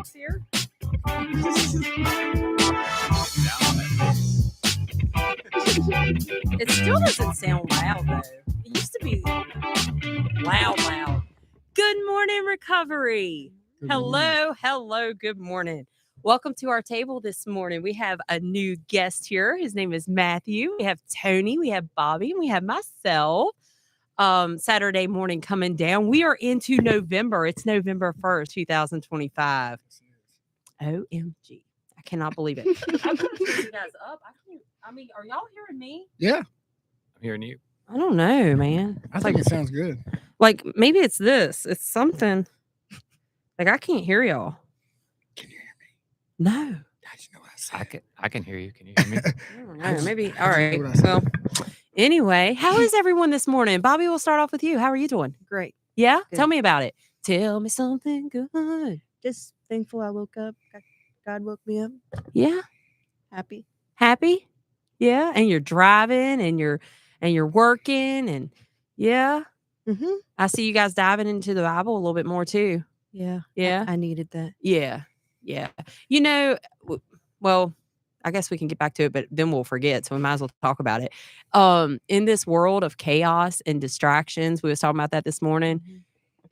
Mike's here. It still doesn't sound loud though. It used to be loud. Good morning, recovery. Hello. Good morning. Welcome to our table this morning. We have a new guest here. His name is Matthew. We have Tony. We have Bobby. And we have myself. Saturday morning coming down. We are into November. It's November 1st, 2025. OMG. I cannot believe it. I'm going to keep you guys up. Are y'all hearing me? Yeah. I'm hearing you. I don't know, man. I think it sounds good. Like, maybe it's this. It's something. Like, I can't hear y'all. Can you hear me? No. How'd you know what I said? I can hear you. Can you hear me? I don't know. Maybe. How'd All you right. know what I said? Well, anyway, how is everyone this morning? Bobby, we'll start off with you. How are you doing? Great. Yeah? Good. Tell me about it. Tell me something good. Just thankful I woke up. God woke me up. Yeah? Happy. Happy? Yeah? And you're driving and you're working and yeah? Mm-hmm. I see you guys diving into the Bible a little bit more too. Yeah. Yeah? I needed that. Yeah. You know, well, I guess we can get back to it, but then we'll forget. So we might as well talk about it. In this world of chaos and distractions, we was talking about that this morning. Mm-hmm.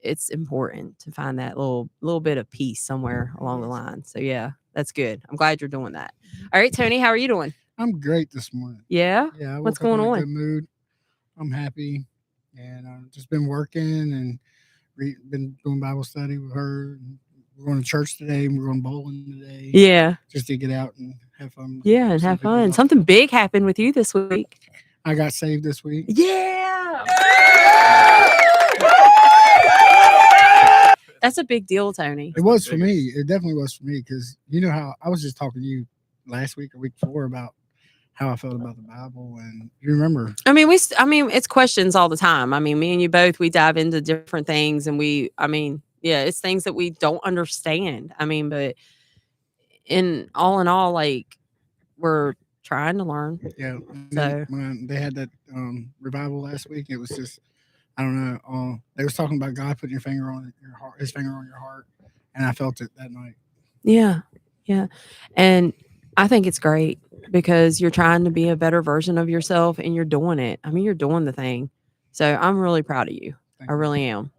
It's important to find that little bit of peace somewhere along the line. So yeah, that's good. I'm glad you're doing that. All right, Tony, how are you doing? I'm great this morning. Yeah? Yeah. What's I woke going up in on? a good mood. I'm happy. And I've just been working and been doing Bible study with her. We're going to church today and we're going bowling today. Yeah. Just to get out and have fun. Yeah, and have fun. Something big happened with you this week. I got saved this week. Yeah. That's a big deal, Tony. It was for me. It definitely was for me because you know how I was just talking to you last week or week before about how I felt about the Bible, and you remember. I mean, it's questions all the time. I mean, me and you both, we dive into different things, and it's things that we don't understand. I mean, but in all, like, we're trying to learn. Yeah. So when they had that revival last week, it was just, I don't know. They was talking about God putting your finger on your heart, His finger on your heart, and I felt it that night. Yeah, and I think it's great because you're trying to be a better version of yourself, and you're doing it. I mean, you're doing the thing. So I'm really proud of you. I really am.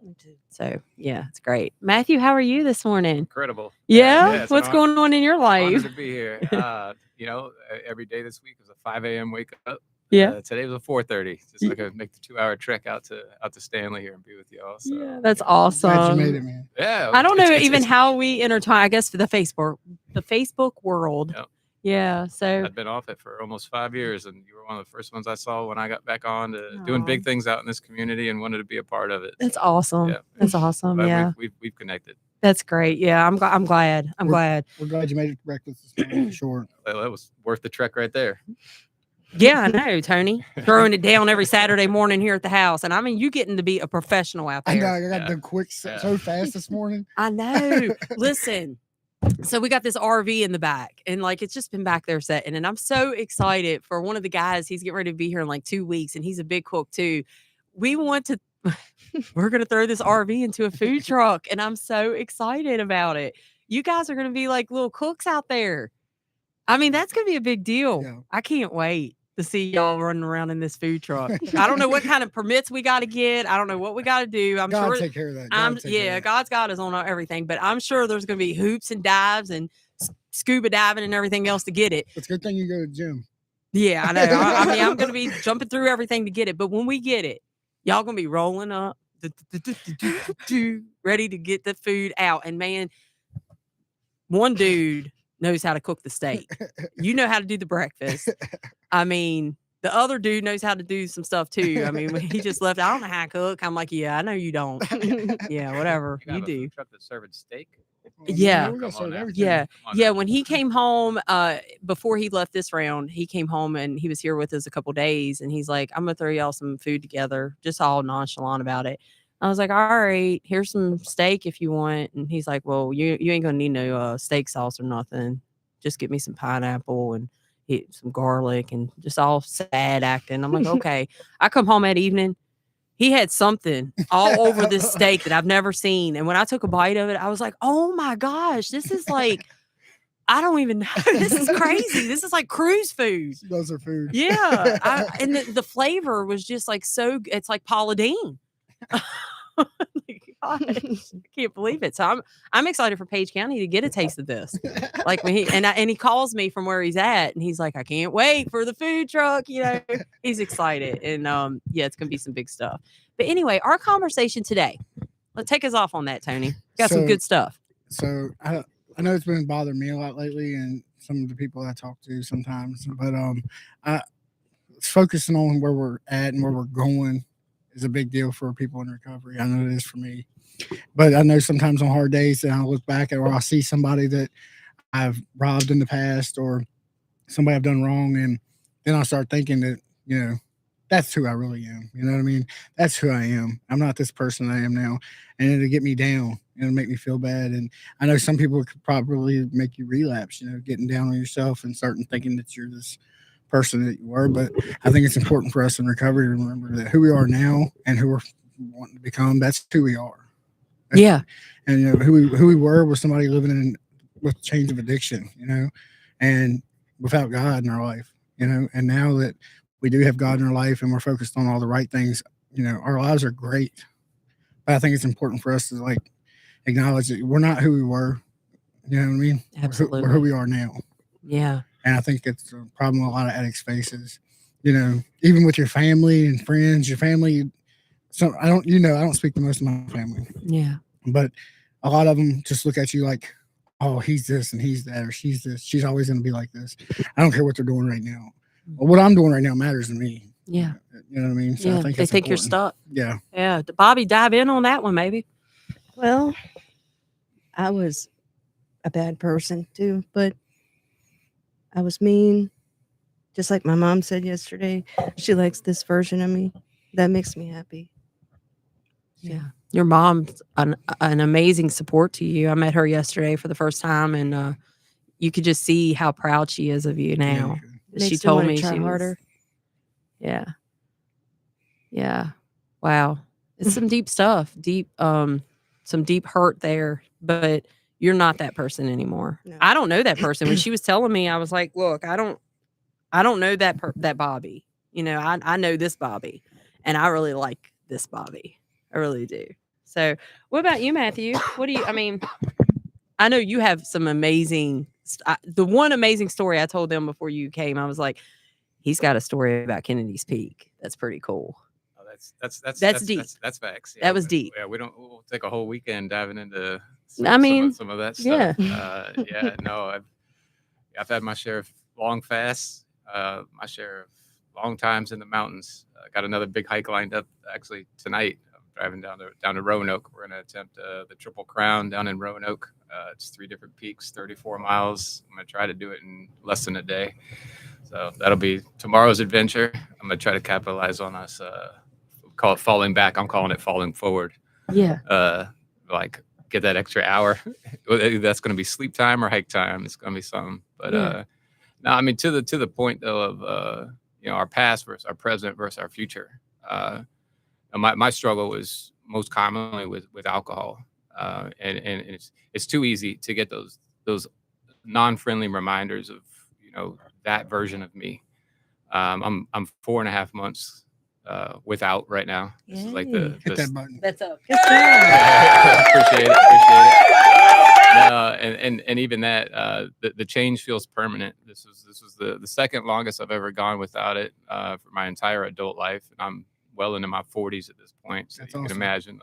So yeah, it's great. Matthew, how are you this morning? Incredible. Yeah. What's going on in your life? Honored to be here. Every day this week was a 5 a.m. wake up. Yeah. Today was a 4:30. Just like make the 2-hour trek out to Stanley here and be with y'all. So Yeah, that's awesome. Glad you made it, man. yeah. I don't know even how we intertwine. I guess for the Facebook world. Yep. Yeah. So I've been off it for almost 5 years, and you were one of the first ones I saw when I got back on to doing big things out in this community and wanted to be a part of it. That's awesome. Yeah. That's awesome. But Yeah. we've connected. That's great. Yeah. I'm glad. I'm glad. We're glad you made it to breakfast this morning, for sure. Well, that was worth the trek right there. Yeah, I know, Tony. Throwing it down every Saturday morning here at the house. And I mean, you getting to be a professional out I know. there. I got done quick so fast this morning. I know. Listen. So we got this RV in the back, and like it's just been back there setting. And I'm so excited for one of the guys. He's getting ready to be here in like 2 weeks, and he's a big cook too. We're going to throw this RV into a food truck, and I'm so excited about it. You guys are going to be like little cooks out there. I mean, that's going to be a big deal. Yeah. I can't wait to see y'all running around in this food truck. I don't know what kind of permits we got to get. I don't know what we got to do. I'm God sure take care of that. God's got us on everything, but I'm sure there's going to be hoops and dives and scuba diving and everything else to get it. It's a good thing you go to the gym. Yeah, I know. I mean, I'm going to be jumping through everything to get it, but when we get it, y'all going to be rolling up, ready to get the food out. And man, one dude knows how to cook the steak. You know how to do the breakfast. I mean, the other dude knows how to do some stuff too. I mean, when he just left, I don't know how to cook. I'm like, yeah, I know you don't. Yeah, whatever. You have a do. food truck that's serving steak. Yeah. We gotta serve everything. Yeah. When he came home, before he left this round, he came home and he was here with us a couple days, and he's like, I'm gonna throw y'all some food together, just all nonchalant about it. I was like, all right, here's some steak if you want. And he's like, well, you ain't gonna need no steak sauce or nothing. Just get me some pineapple and some garlic, and just all sad acting. I'm like, okay. I come home that evening. he had something all over this steak that I've never seen. And when I took a bite of it, I was like, oh my gosh, this is like, I don't even know. This is crazy. This is like cruise food. She loves her food. Yeah. And the flavor was just like it's like Paula Deen. Gosh, I can't believe it. So I'm excited for Page County to get a taste of this. Like when he calls me from where he's at, and he's like, I can't wait for the food truck. He's excited, and yeah, it's gonna be some big stuff. But anyway, our conversation today. Let's take us off on that, Tony. Got some good stuff. So I know it's been bothering me a lot lately, and some of the people I talk to sometimes. But focusing on where we're at and where we're going is a big deal for people in recovery. I know it is for me. But I know sometimes on hard days, and I look back at, or I see somebody that I've robbed in the past, or somebody I've done wrong, and then I start thinking that that's who I really am. You know what I mean? That's who I am. I'm not this person I am now, and it'll get me down and it'll make me feel bad. And I know some people could probably make you relapse. Getting down on yourself and starting thinking that you're this person that you were. But I think it's important for us in recovery to remember that who we are now and who we're wanting to become, that's who we are. Yeah. And who we were was somebody living with change of addiction, and without God in our life, and now that we do have God in our life and we're focused on all the right things, our lives are great. But I think it's important for us to acknowledge that we're not who we were. You know what I mean? Absolutely. We're who we are now. Yeah. And I think it's a problem a lot of addicts faces. Even with your family and friends, your family. So I don't speak to most of my family. Yeah. But a lot of them just look at you like, oh, he's this and he's that, or she's this. She's always going to be like this. I don't care what they're doing right now. Well, what I'm doing right now matters to me. Yeah. You know what I mean? So yeah. I think they think important. you're stuck. Yeah. Yeah. Bobby, dive in on that one, maybe. Well, I was a bad person too, but I was mean. Just like my mom said yesterday, she likes this version of me. That makes me happy. Yeah. Your mom's an amazing support to you. I met her yesterday for the first time, and you could just see how proud she is of you now. Makes She told me try she harder. Yeah. Yeah. Wow. It's some deep stuff, some deep hurt there, but you're not that person anymore. No. I don't know that person. When she was telling me, I was like, look, I don't know that Bobby. I know this Bobby, and I really like this Bobby. I really do. So what about you, Matthew? I know you have some amazing, the one amazing story I told them before you came, I was like, he's got a story about Kennedy's Peak. That's pretty cool. Oh, that's deep. That's facts. That was deep. Yeah, we'll take a whole weekend diving into some of that yeah. stuff. No, I've had my share of long fasts, my share of long times in the mountains. Got another big hike lined up actually tonight. I'm driving down to Roanoke. We're going to attempt the Triple Crown down in Roanoke. It's 3 different peaks, 34 miles. I'm going to try to do it in less than a day. So that'll be tomorrow's adventure. I'm going to try to capitalize on us. Call it falling back. I'm calling it falling forward. Yeah. Get that extra hour. That's going to be sleep time or hike time. It's going to be something. But no, I mean, to the point though of our past versus our present versus our future. My struggle was most commonly with alcohol, and it's too easy to get those non-friendly reminders of that version of me. I'm 4.5 months without right now. This is like hit that button. That's up. Appreciate it. And even that the change feels permanent. This was the second longest I've ever gone without it for my entire adult life, and I'm well into my 40s at this point. So That's you awesome. can imagine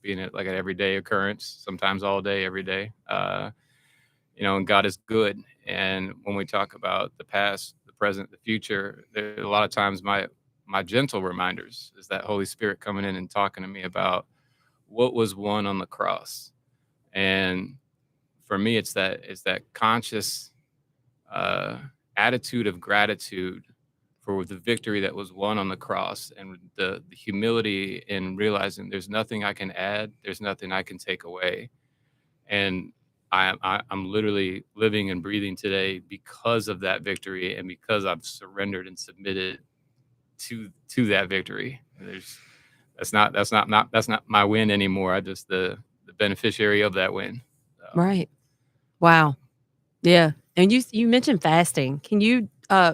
being an everyday occurrence, sometimes all day, every day. And God is good. And when we talk about the past, the present, the future, there a lot of times my gentle reminders is that Holy Spirit coming in and talking to me about what was won on the cross. And for me, it's that conscious attitude of gratitude for the victory that was won on the cross, and the humility in realizing there's nothing I can add, there's nothing I can take away. And I'm literally living and breathing today because of that victory, and because I've surrendered and submitted to that victory. that's not my win anymore. I'm just the beneficiary of that win. So, Right. Wow. Yeah. And you mentioned fasting. Can you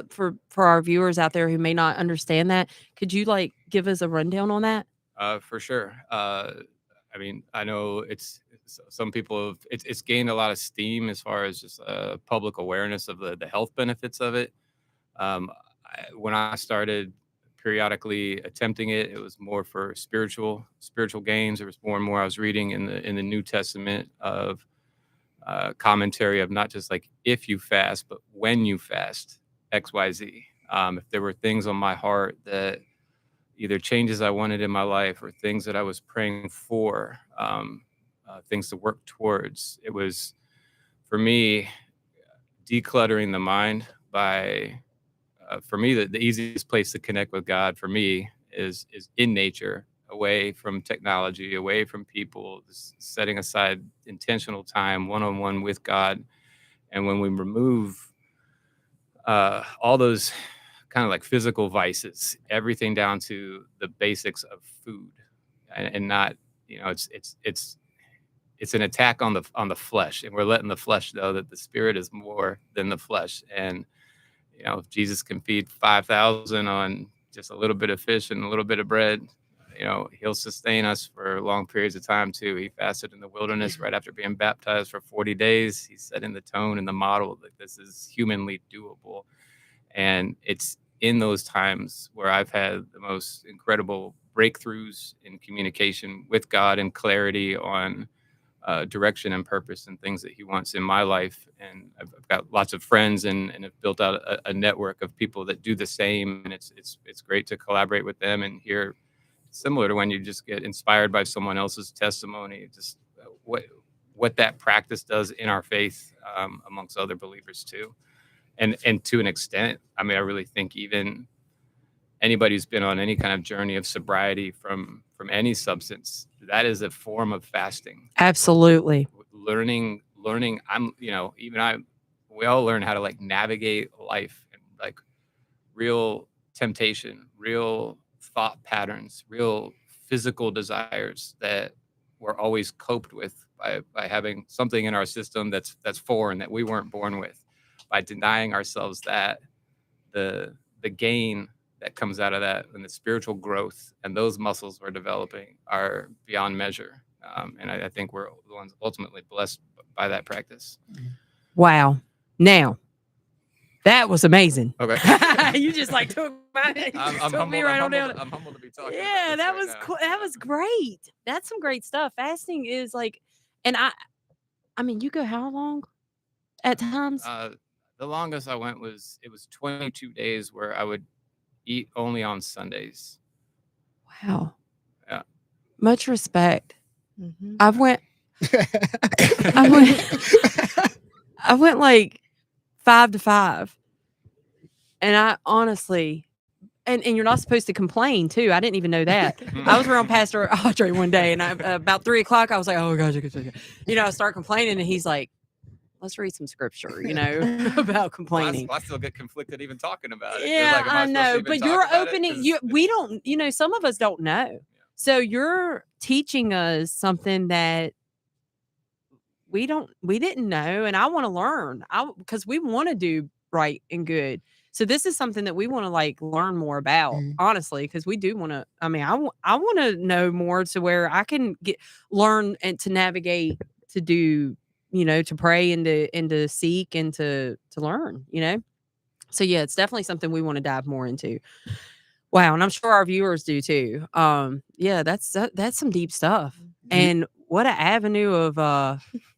for our viewers out there who may not understand that, could you like give us a rundown on that? For sure. I mean, I know some people have it's gained a lot of steam as far as just public awareness of the health benefits of it. When I started periodically attempting it, it was more for spiritual gains. There was more and more I was reading in the New Testament of commentary of not just like if you fast, but when you fast, XYZ. If there were things on my heart that either changes I wanted in my life or things that I was praying for, things to work towards, it was for me decluttering the mind by for me the easiest place to connect with God for me is in nature, away from technology, away from people, just setting aside intentional time one-on-one with God. And when we remove all those kind of like physical vices, everything down to the basics of food, and not, it's an attack on the flesh, and we're letting the flesh know that the spirit is more than the flesh. And if Jesus can feed 5,000 on just a little bit of fish and a little bit of bread, he'll sustain us for long periods of time too. He fasted in the wilderness right after being baptized for 40 days. He's setting the tone and the model that this is humanly doable. And it's in those times where I've had the most incredible breakthroughs in communication with God and clarity on direction and purpose and things that he wants in my life. And I've got lots of friends and have built out a network of people that do the same. And it's great to collaborate with them and hear, similar to when you just get inspired by someone else's testimony, just what that practice does in our faith amongst other believers too. And to an extent, I mean, I really think even anybody who's been on any kind of journey of sobriety from any substance, that is a form of fasting. Absolutely. Learning. We all learn how to like navigate life and like real temptation, real thought patterns, real physical desires that we're always coped with by having something in our system that's foreign, that we weren't born with. By denying ourselves that, the gain that comes out of that and the spiritual growth and those muscles we're developing are beyond measure. And I think we're the ones ultimately blessed by that practice. Wow. Now, that was amazing. Okay. You just like took my took me right on down. I'm humbled to be talking. Yeah, about that this was right cool. now. That was great. That's some great stuff. Fasting is like, and I mean, you go how long at times? The longest I went was 22 days where I would eat only on Sundays. Wow. Yeah. Much respect. Mhm. I went like 5 to 5. And I honestly, and you're not supposed to complain too. I didn't even know that. I was around Pastor Audrey one day, and about 3 o'clock, I was like, "Oh gosh, I start complaining, and he's like, let's read some scripture, about complaining." Well, I still get conflicted even talking about it. Yeah, Like, am I supposed to know, even but talk you're about it? opening. 'Cause We don't. Some of us don't know. So you're teaching us something that we didn't know, and I want to learn. Because we want to do right and good. So this is something that we want to like learn more about, Mhm. honestly, because we do want to. I mean, I want to know more to where I can learn and to navigate to do, to pray and to seek and to learn, So yeah, it's definitely something we want to dive more into. Wow, and I'm sure our viewers do too. Yeah, that's some deep stuff. And what an avenue of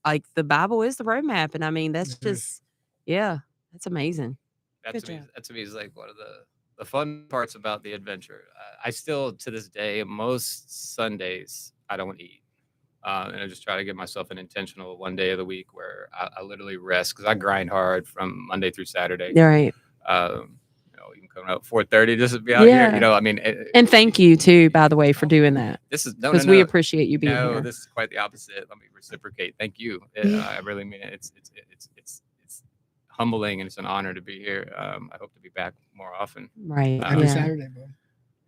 like the Bible is the roadmap. And I mean, that's It is. just that's amazing. that Good to me, job. that to me is like one of the fun parts about the adventure. I still, to this day, most Sundays, I don't eat. And I just try to give myself an intentional one day of the week where I literally rest, because I grind hard from Monday through Saturday. All right. You can come out 4:30 just to be out here. Yeah. I mean, And thank you too, by the way, for doing that. this is Because we appreciate you being no, here. this is quite the opposite. Let me reciprocate. Thank you. I really mean it. It's humbling, and it's an honor to be here. I hope to be back more often. Right. Every Yeah. Saturday, bro.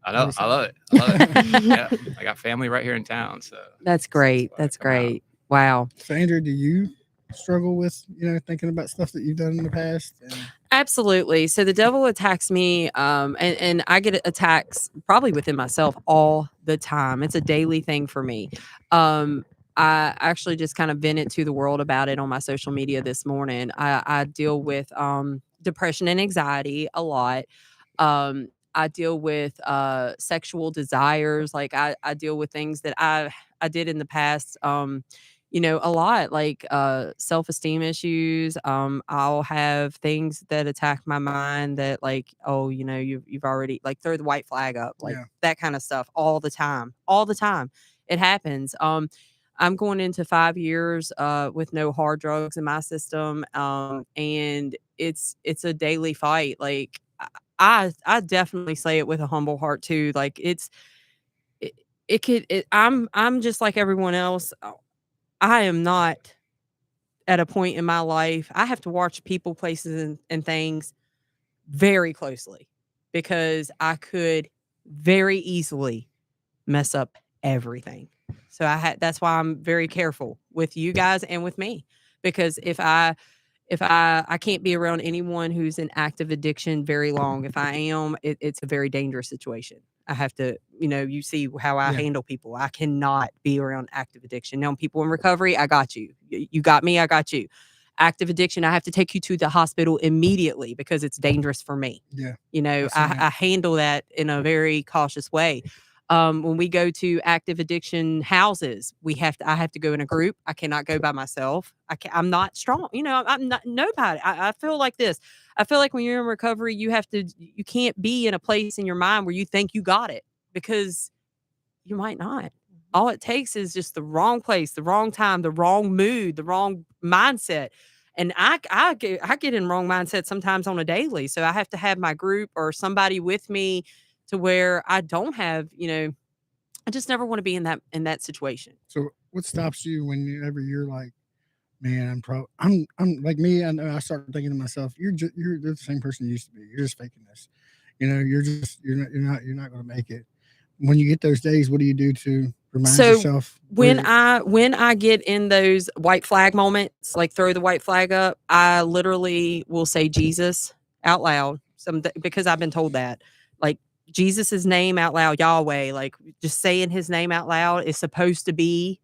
I know. I love it. I love it. Yeah, I got family right here in town, so That's great. why I That's come out. great. Wow. So, Andrew, do you struggle with thinking about stuff that you've done in the past? And Absolutely. So the devil attacks me, and I get attacks probably within myself all the time. It's a daily thing for me. I actually just kind of vented to the world about it on my social media this morning. I deal with depression and anxiety a lot. I deal with sexual desires. Like I deal with things that I did in the past. A lot like self-esteem issues. I'll have things that attack my mind that like, oh, you've already like throw the white flag up, like Yeah. that kind of stuff all the time. All the time. It happens. I'm going into 5 years with no hard drugs in my system. And it's a daily fight. Like I definitely say it with a humble heart too. Like I'm just like everyone else. I am not at a point in my life. I have to watch people, places, and things very closely because I could very easily mess up everything. So that's why I'm very careful with you guys and with me, because if I can't be around anyone who's in active addiction very long. If I am, it's a very dangerous situation. I have to, you see how I Yeah. handle people. I cannot be around active addiction. Now, people in recovery, I got you. You got me, I got you. Active addiction, I have to take you to the hospital immediately because it's dangerous for me. Yeah. I handle that in a very cautious way. When we go to active addiction houses, I have to go in a group. I cannot go by myself. I'm not strong. I'm not nobody. I feel like this. I feel like when you're in recovery, you can't be in a place in your mind where you think you got it, because you might not. All it takes is just the wrong place, the wrong time, the wrong mood, the wrong mindset. And I get in wrong mindset sometimes on a daily. So I have to have my group or somebody with me to where I don't have, I just never want to be in that situation. So, what stops you whenever you're like, man, I'm like me. I know I start thinking to myself, you're the same person you used to be. You're just faking this. You're not going to make it. When you get those days, what do you do to remind yourself? When I get in those white flag moments, like throw the white flag up, I literally will say Jesus out loud. Because I've been told that, like Jesus's name out loud, Yahweh, like just saying his name out loud is supposed to be.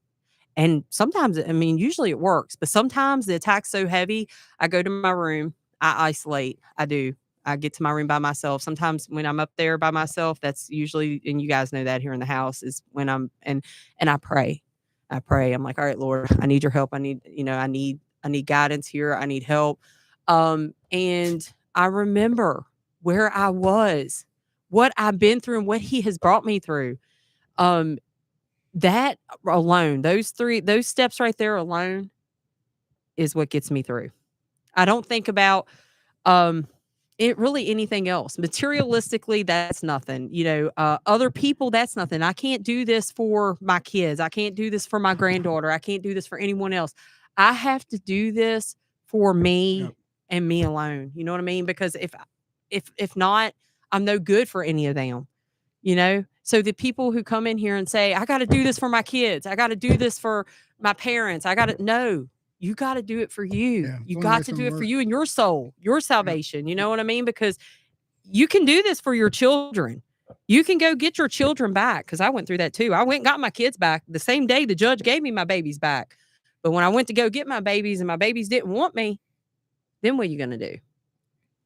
And sometimes, I mean, usually it works, but sometimes the attack's so heavy, I go to my room, I isolate. I do. I get to my room by myself. Sometimes when I'm up there by myself, that's usually, and you guys know that here in the house, is when and I pray. I pray. I'm like, all right, Lord, I need your help. I need guidance here. I need help. And I remember where I was, what I've been through, and what he has brought me through. That alone, those steps right there alone is what gets me through. I don't think about it really anything else. Materialistically, that's nothing. Other people, that's nothing. I can't do this for my kids. I can't do this for my granddaughter. I can't do this for anyone else. I have to do this for me. Yep. And me alone. You know what I mean? Because if not, I'm no good for any of them. So the people who come in here and say, I got to do this for my kids, I got to do this for my parents, you got to do it for you. Yeah, You got to do it for you and your soul, your salvation. Yep. You know what I mean? Because you can do this for your children. You can go get your children back. Because I went through that too. I went and got my kids back the same day the judge gave me my babies back. But when I went to go get my babies and my babies didn't want me, then what are you going to do?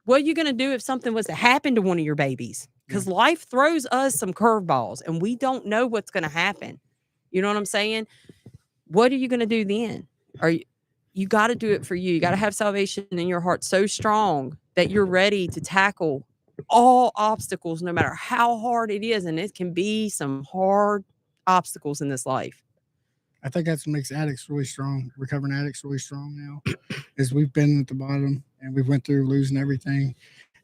What are you going to do if something was to happen to one of your babies? Because life throws us some curveballs and we don't know what's going to happen. You know what I'm saying? What are you going to do then? You got to do it for you. You got to have salvation in your heart so strong that you're ready to tackle all obstacles, no matter how hard it is. And it can be some hard obstacles in this life. I think that's what makes addicts really strong, recovering addicts really strong now, is we've been at the bottom and we went through losing everything.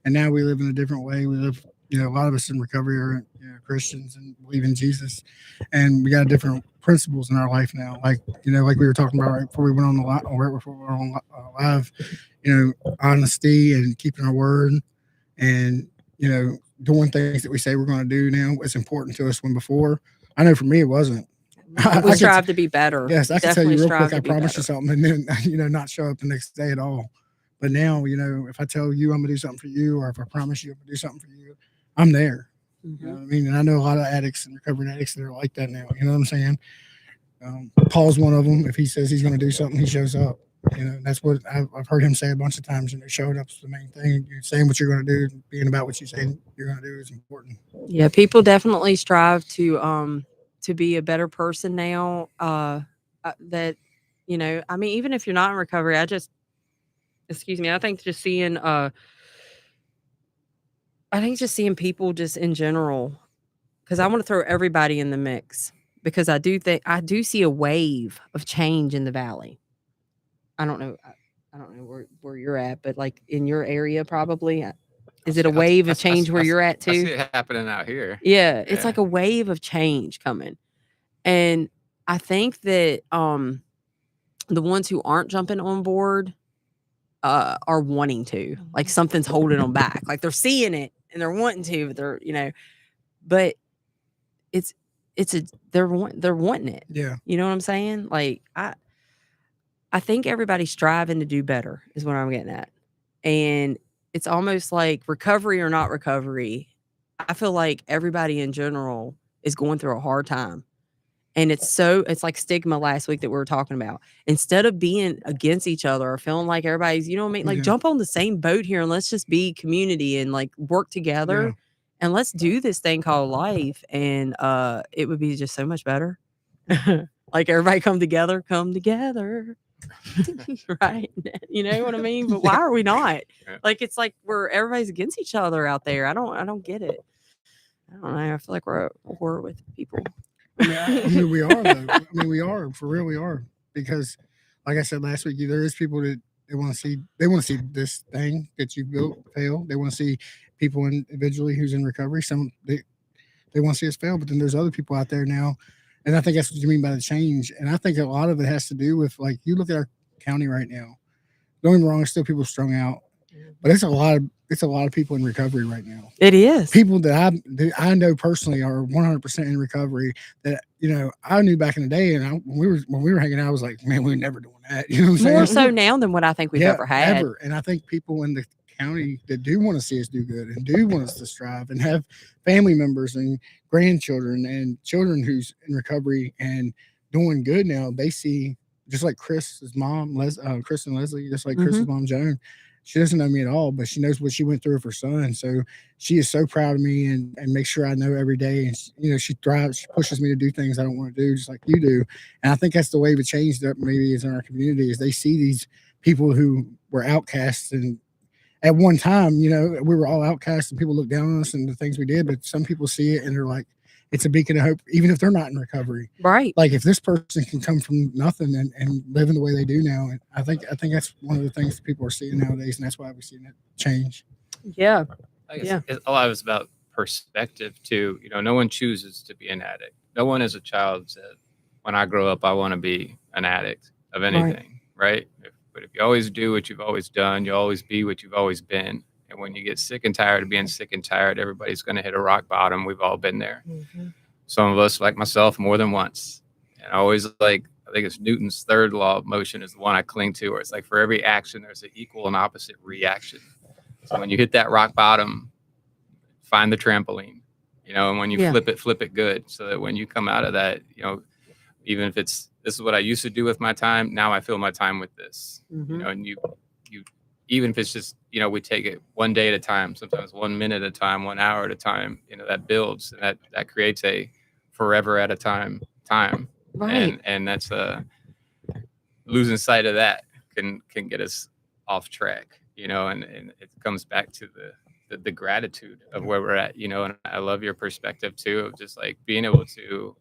And now we live in a different way. We live, a lot of us in recovery are Christians and believe in Jesus. And we got different principles in our life now. Like we were talking about right before we went on live, honesty and keeping our word and, doing things that we say we're going to do now is important to us when before. I know for me, it wasn't. We strive to be better. Yes, I can tell Definitely you real strive quick, I to be promise you better. something, and then, not show up the next day at all. But now, if I tell you I'm going to do something for you, or if I promise you I'm going to do something for you, I'm there. You know what I mean? And I know a lot of addicts and recovering addicts that are like that now. You know what I'm saying? Paul's one of them. If he says he's going to do something, he shows up. That's what I've heard him say a bunch of times. Showing up's the main thing. You're saying what you're going to do, being about what you say you're going to do is important. Yeah, people definitely strive to be a better person now. That I mean, even if you're not in recovery, excuse me, I think just seeing people just in general, because I want to throw everybody in the mix, because I do see a wave of change in the valley. I don't know where you're at, but like in your area, probably. Is it a wave of change where you're at too? I see it happening out here. Yeah, it's like a wave of change coming. And I think that the ones who aren't jumping on board are wanting to. Like something's holding them back. Like they're seeing it and they're wanting to, but but they're wanting it. Yeah. You know what I'm saying? Like I think everybody's striving to do better is what I'm getting at. And it's almost like recovery or not recovery. I feel like everybody in general is going through a hard time. And it's like stigma last week that we were talking about. Instead of being against each other or feeling like everybody's, you know what I mean? Like jump on the same boat here and let's just be community and like work together and let's do this thing called life. And it would be just so much better. Like everybody come together. Right. You know what I mean? But why are we not? Like it's like everybody's against each other out there. I don't get it. I don't know. I feel like we're at war with people. I mean, we are though. I mean, we are for real. We are, because, like I said last week, there is people that they want to see this thing that you built fail. They want to see people individually who's in recovery. Some they want to see us fail, but then there's other people out there now, and I think that's what you mean by the change. And I think a lot of it has to do with, like, you look at our county right now. Don't get me wrong, there's still people strung out, but it's a lot of people in recovery right now. It is people that I know personally are 100% in recovery. That I knew back in the day, and when we were hanging out, I was like, man, we were never doing that. You know what I'm saying? More so now than what I think we've ever had. And I think people in the county that do want to see us do good and do want us to strive and have family members and grandchildren and children who's in recovery and doing good now, they see, just like Chris's mom, Chris and Leslie, just like Chris's mom, Joan. She doesn't know me at all, but she knows what she went through with her son. So she is so proud of me and makes sure I know every day. And, she thrives, she pushes me to do things I don't want to do, just like you do. And I think that's the wave of change that maybe is in our community, is they see these people who were outcasts. And at one time, we were all outcasts and people looked down on us and the things we did. But some people see it and they're like, it's a beacon of hope, even if they're not in recovery. Right. Like if this person can come from nothing and live in the way they do now, and I think that's one of the things that people are seeing nowadays, and that's why we're seeing it change. Yeah. I guess a lot of it's about perspective too. No one chooses to be an addict. No one as a child said, when I grow up, I want to be an addict of anything, right? But if you always do what you've always done, you'll always be what you've always been. And when you get sick and tired of being sick and tired, everybody's going to hit a rock bottom. We've all been there. Some of us, like myself, more than once. And I think it's Newton's third law of motion is the one I cling to, where it's like for every action, there's an equal and opposite reaction. So when you hit that rock bottom, find the trampoline, and when you flip it good. So that when you come out of that, even if this is what I used to do with my time, now I fill my time with this, and you even if it's just, we take it one day at a time, sometimes 1 minute at a time, 1 hour at a time, that builds, and that creates a forever at a time. Right. And that's losing sight of that can get us off track, and it comes back to the gratitude of where we're at, and I love your perspective too, of just like being able to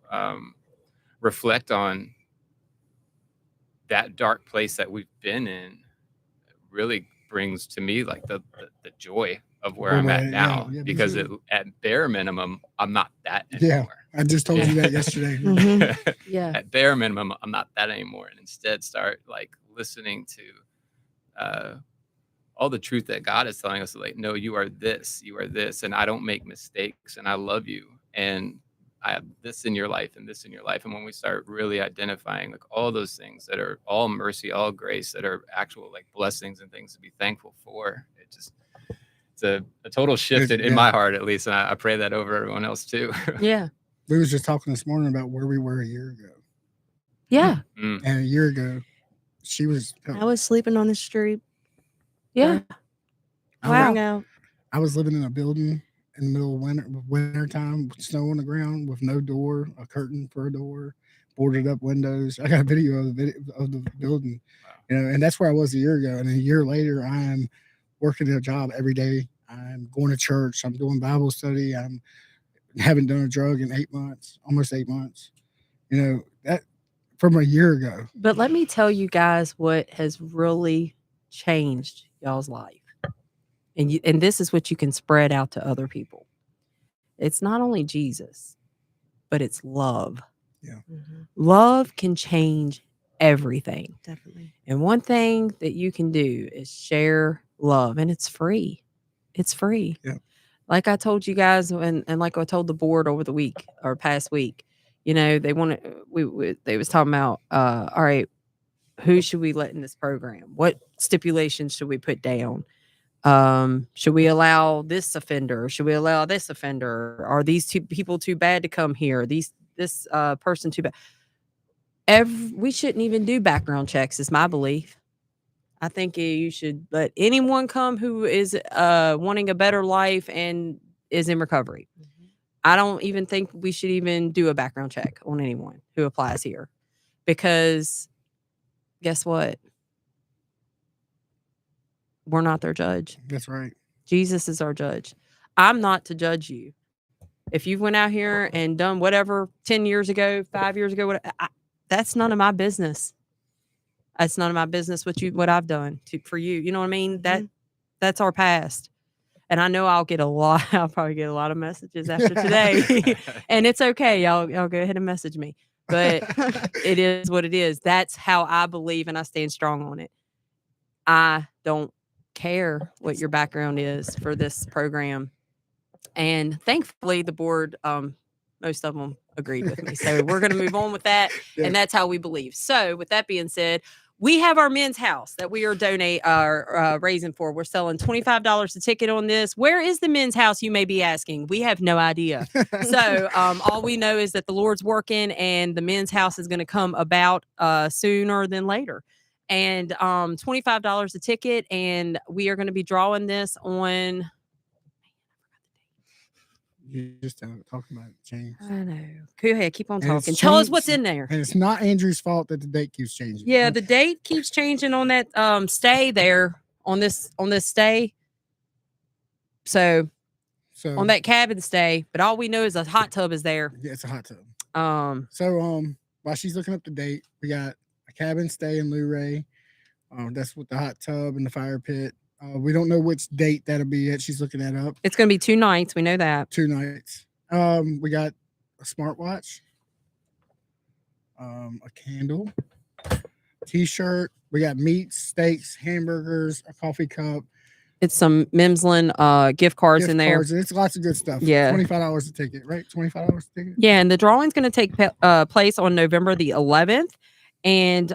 reflect on that dark place that we've been in. Really brings to me like the joy of where I'm at now, because at bare minimum, I'm not that anymore. Yeah, I just told you that yesterday. Yeah. At bare minimum, I'm not that anymore, and instead start like listening to all the truth that God is telling us, like, no, you are this, and I don't make mistakes, and I love you, and I have this in your life and this in your life. And when we start really identifying like all those things that are all mercy, all grace, that are actual like blessings and things to be thankful for, it's a total shift in my heart, at least. And I pray that over everyone else too. Yeah. We was just talking this morning about where we were a year ago. Yeah. And a year ago, she was. I was sleeping on the street. Yeah. Wow. I was living in a building in the middle of winter time, with snow on the ground, with no door, a curtain for a door, boarded up windows. I got a video of the building, and that's where I was a year ago. And a year later, I'm working a job every day. I'm going to church. I'm doing Bible study. I haven't done a drug in 8 months, almost 8 months. That from a year ago. But let me tell you guys what has really changed y'all's life. And this is what you can spread out to other people. It's not only Jesus, but it's love. Yeah. Mm-hmm. Love can change everything. Definitely. And one thing that you can do is share love, and it's free. It's free. Yeah. Like I told you guys, and like I told the board over the week or past week, they wanted, they was talking about, all right, who should we let in this program? What stipulations should we put down? Should we allow this offender? Should we allow this offender? Are these two people too bad to come here? This person too bad? We shouldn't even do background checks, is my belief. I think you should let anyone come who is wanting a better life and is in recovery. Mm-hmm. I don't even think we should even do a background check on anyone who applies here, because guess what? We're not their judge. That's right. Jesus is our judge. I'm not to judge you. If you went out here and done whatever 10 years ago, 5 years ago, that's none of my business. That's none of my business what I've done for you. You know what I mean? Mm-hmm. That's our past. And I know I'll probably get a lot of messages after today. And it's okay. Y'all go ahead and message me. But it is what it is. That's how I believe, and I stand strong on it. I don't care what your background is for this program. And thankfully the board, most of them agreed with me. So we're going to move on with that. Yeah. And that's how we believe. So with that being said, we have our men's house that we are raising for. We're selling $25 a ticket on this. Where is the men's house, you may be asking? We have no idea. So all we know is that the Lord's working, and the men's house is going to come about sooner than later. And $25 a ticket, and we are going to be drawing this on. You just talking about change. I know. Go ahead, keep on talking. Tell us what's in there. And it's not Andrew's fault that the date keeps changing. Yeah, the date keeps changing on that stay there on this stay. So on that cabin stay, but all we know is a hot tub is there. Yeah, it's a hot tub. So while she's looking up the date, we got a cabin stay in Luray. That's with the hot tub and the fire pit. We don't know which date that'll be at. She's looking that up. It's going to be 2 nights. We know that. 2 nights. We got a smartwatch, a candle, t-shirt. We got meats, steaks, hamburgers, a coffee cup. It's some Mimslin gift cards in there. It's lots of good stuff. Yeah. $25 a ticket, right? $25 a ticket. Yeah, and the drawing's going to take place on November the 11th. And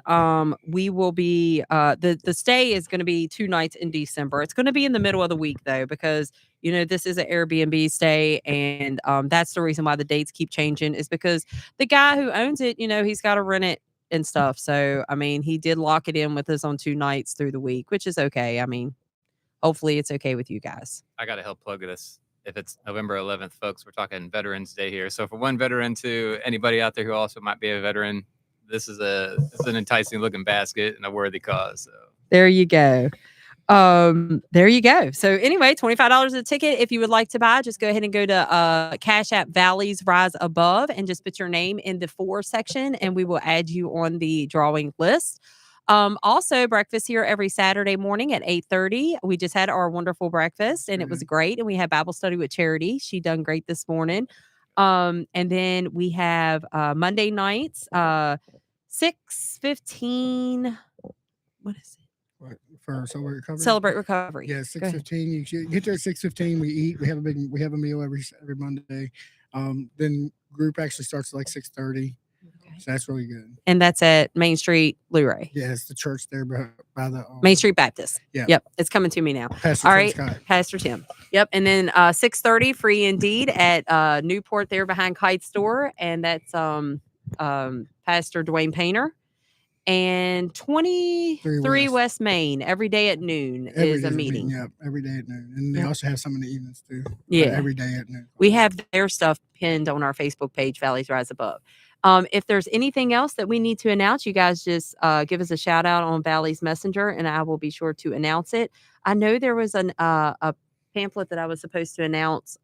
we will be the stay is going to be 2 nights in December. It's going to be in the middle of the week though, because this is an Airbnb stay, and that's the reason why the dates keep changing, is because the guy who owns it, he's got to rent it and stuff. So I mean, he did lock it in with us on 2 nights through the week, which is okay. I mean, hopefully it's okay with you guys. I got to help plug this. If it's November 11th, folks, we're talking Veterans Day here. So for one veteran to anybody out there who also might be a veteran, this is an enticing looking basket and a worthy cause. So there you go. There you go. So anyway, $25 a ticket. If you would like to buy, just go ahead and go to Cash App Valleys Rise Above and just put your name in the for section, and we will add you on the drawing list. Also breakfast here every Saturday morning at 8:30. We just had our wonderful breakfast, and it was great. And we had Bible study with Charity. She done great this morning. And then we have Monday nights, 6:15. What is it? for Celebrate Recovery. Celebrate Recovery. Yeah, Go ahead. 6:15. You should get there at 6:15. We eat. We have a meal every Monday. Then group actually starts at like 6:30. Okay. So that's really good. And that's at Main Street, Luray. Yeah, it's the church there by the Main Street Baptist. Yeah. Yep. It's coming to me now. Pastor All Tim right. Scott. Pastor Tim. Yep. And then 6:30 free indeed at Newport there behind Kite Store. And that's Pastor Dwayne Painter. And 23 West Main every day at noon is a meeting. Yep, every day at noon. And they Yep. also have some in the evenings too. Yeah. Every day at noon. We have their stuff pinned on our Facebook page, Valleys Rise Above. If there's anything else that we need to announce, you guys just give us a shout out on Valley's Messenger, and I will be sure to announce it. I know there was a pamphlet that I was supposed to announce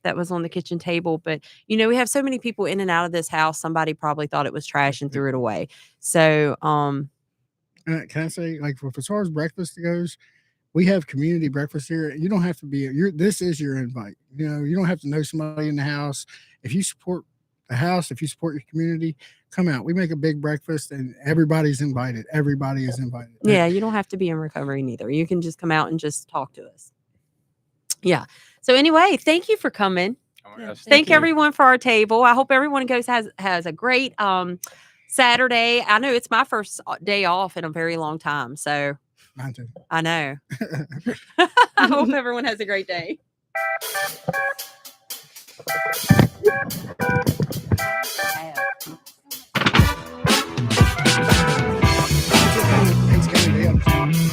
that was on the kitchen table, but we have so many people in and out of this house. Somebody probably thought it was trash and threw it away. So, can I say, like, as far as breakfast goes, we have community breakfast here. You don't have to be. This is your invite. You don't have to know somebody in the house. If you support the house, if you support your community, come out. We make a big breakfast, and everybody's invited. Everybody is invited. Yeah, you don't have to be in recovery neither. You can just come out and just talk to us. Yeah. So anyway, thank you for coming. Oh my gosh, Thank you. everyone for our table. I hope everyone has a great Saturday. I know it's my first day off in a very long time, so Mine too. I know. I hope everyone has a great day. Thanksgiving Day.